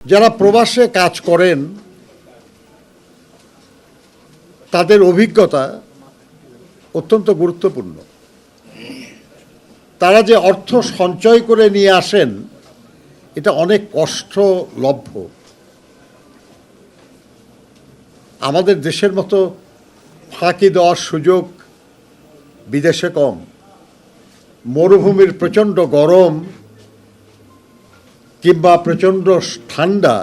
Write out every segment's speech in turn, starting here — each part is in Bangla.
যারা প্রবাসে কাজ করেন তাদের অভিজ্ঞতা অত্যন্ত গুরুত্বপূর্ণ। তারা যে অর্থ সঞ্চয় করে নিয়ে আসেন এটা অনেক কষ্টলভ্য। আমাদের দেশের মতো ফাঁকি দেওয়ার সুযোগ বিদেশে কম। মরুভূমির প্রচণ্ড গরম কিংবা প্রচণ্ড ঠান্ডা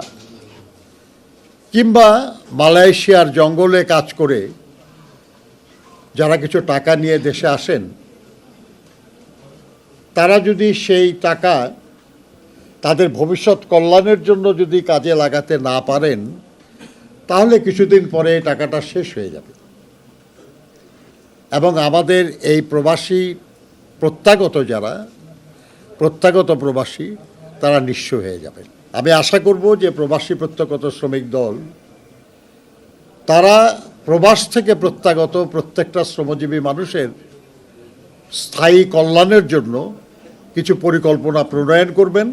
কিংবা মালয়েশিয়ার জঙ্গলে কাজ করে যারা কিছু টাকা নিয়ে দেশে আসেন, তারা যদি সেই টাকা তাদের ভবিষ্যৎ কল্যাণের জন্য যদি কাজে লাগাতে না পারেন, তাহলে কিছুদিন পরে টাকাটা শেষ হয়ে যাবে এবং আমাদের এই প্রবাসী প্রত্যাগত প্রবাসী তারা নিঃস্ব হয়ে যাবে। আমি আশা করব যে প্রবাসী প্রত্যাগত শ্রমিক দল তারা প্রবাস থেকে প্রত্যাগত প্রত্যেকটা শ্রমজীবী মানুষের স্থায়ী কল্যাণের জন্য কিছু পরিকল্পনা প্রণয়ন করবেন।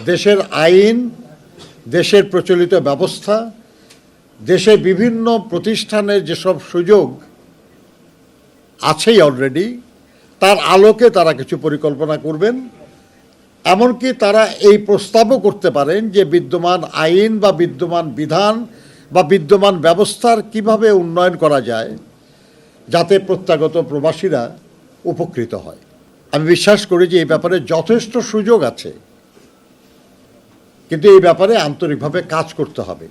দেশের আইন, দেশের প্রচলিত ব্যবস্থা, দেশে বিভিন্ন প্রতিষ্ঠানের যেসব সুযোগ আছেই অলরেডি, তার আলোকে তারা কিছু পরিকল্পনা করবেন। এমনকি তারা এই প্রস্তাবও করতে পারেন যে বিদ্যমান আইন বা বিদ্যমান বিধান বা বিদ্যমান ব্যবস্থার কিভাবে উন্নয়ন করা যায় যাতে প্রত্যাগত প্রবাসীরা উপকৃত হয়। আমি বিশ্বাস করি যে এই ব্যাপারে যথেষ্ট সুযোগ আছে, কিন্তু এই ব্যাপারে আন্তরিকভাবে কাজ করতে হবে।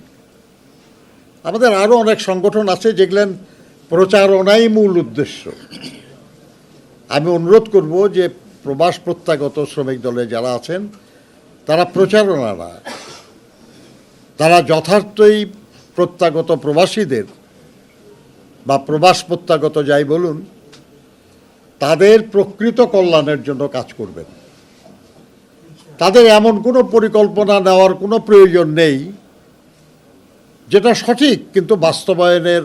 আমাদের আরও অনেক সংগঠন আছে যেগুলেন প্রচারণাই মূল উদ্দেশ্য। আমি অনুরোধ করব যে প্রবাস প্রত্যাগত শ্রমিক দলে যারা আছেন তারা প্রচারণা না, তারা যথার্থই প্রত্যাগত প্রবাসীদের বা প্রবাস প্রত্যাগত যাই বলুন, তাদের প্রকৃত কল্যাণের জন্য কাজ করবেন। তাদের এমন কোনো পরিকল্পনা নেওয়ার কোনো প্রয়োজন নেই যেটা সঠিক কিন্তু বাস্তবায়নের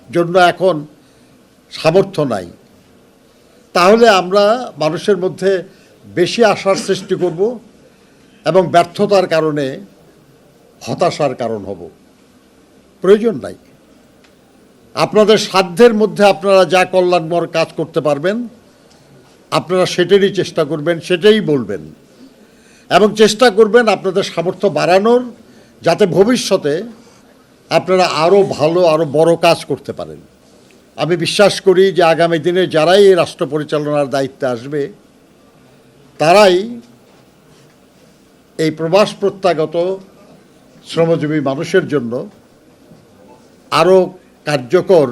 জন্য এখন সামর্থ্য নাই। তাহলে আমরা মানুষের মধ্যে বেশি আশার সৃষ্টি করব এবং ব্যর্থতার কারণে হতাশার কারণ হব। প্রয়োজন নাই। আপনাদের সাধ্যের মধ্যে আপনারা যা কল্যাণময় কাজ করতে পারবেন আপনারা সেটারই চেষ্টা করবেন, সেটাই বলবেন এবং চেষ্টা করবেন আপনাদের সামর্থ্য বাড়ানোর, যাতে ভবিষ্যতে আপনারা আরও ভালো, আরও বড় কাজ করতে পারেন। আমি বিশ্বাস করি যে আগামী দিনে যারাই এই রাষ্ট্র পরিচালনার দায়িত্বে আসবে তারাই এই প্রবাস প্রত্যাগত শ্রমজীবী মানুষের জন্য আরও কার্যকর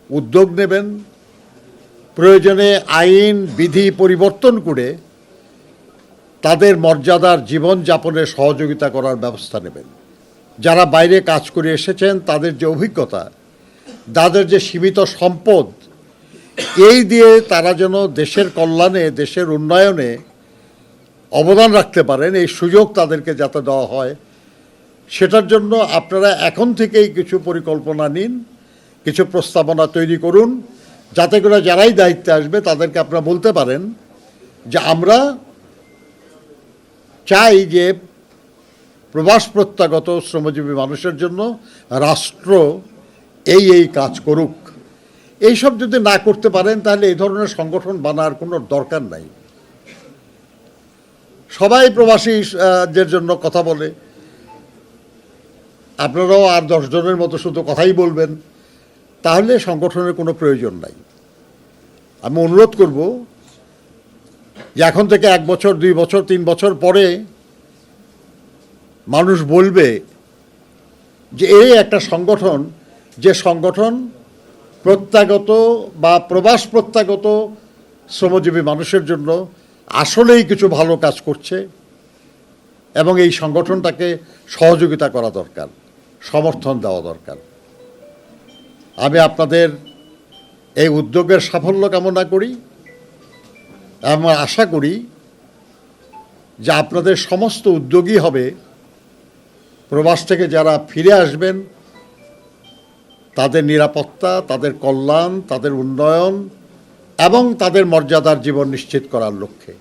উদ্যোগ নেবেন। প্রয়োজনে আইন বিধি পরিবর্তন করে তাদের মর্যাদার জীবনযাপনে সহযোগিতা করার ব্যবস্থা নেবেন। যারা বাইরে কাজ করে এসেছেন তাদের যে অভিজ্ঞতা, তাদের যে সীমিত সম্পদ, এই দিয়ে তারা যেন দেশের কল্যাণে, দেশের উন্নয়নে অবদান রাখতে পারেন, এই সুযোগ তাদেরকে যাতে দেওয়া হয়, সেটার জন্য আপনারা এখন থেকেই কিছু পরিকল্পনা নিন, কিছু প্রস্তাবনা তৈরি করুন, যাতে করে যারাই দায়িত্বে আসবে তাদেরকে আপনারা বলতে পারেন যে আমরা চাই যে প্রবাস প্রত্যাগত শ্রমজীবী মানুষের জন্য রাষ্ট্র এই কাজ করুক। এইসব যদি না করতে পারেন তাহলে এই ধরনের সংগঠন বানার কোনো দরকার নাই। সবাই প্রবাসীদের জন্য কথা বলে, আপনারাও আর 10 জনের মতো শুধু কথাই বলবেন, তাহলে সংগঠনের কোনো প্রয়োজন নাই। আমি অনুরোধ করব যে এখন থেকে 1 বছর, 2 বছর, 3 বছর পরে মানুষ বলবে যে এই একটা সংগঠন, যে সংগঠন প্রত্যাগত বা প্রবাস প্রত্যাগত শ্রমজীবী মানুষের জন্য আসলেই কিছু ভালো কাজ করছে এবং এই সংগঠনটাকে সহযোগিতা করা দরকার, সমর্থন দেওয়া দরকার। আমি আপনাদের এই উদ্যোগের সাফল্য কামনা করি। আমরা আশা করি যে আপনাদের সমস্ত উদ্যোগই হবে প্রবাস থেকে যারা ফিরে আসবেন তাদের নিরাপত্তা, তাদের কল্যাণ, তাদের উন্নয়ন এবং তাদের মর্যাদার জীবন নিশ্চিত করার লক্ষ্যে।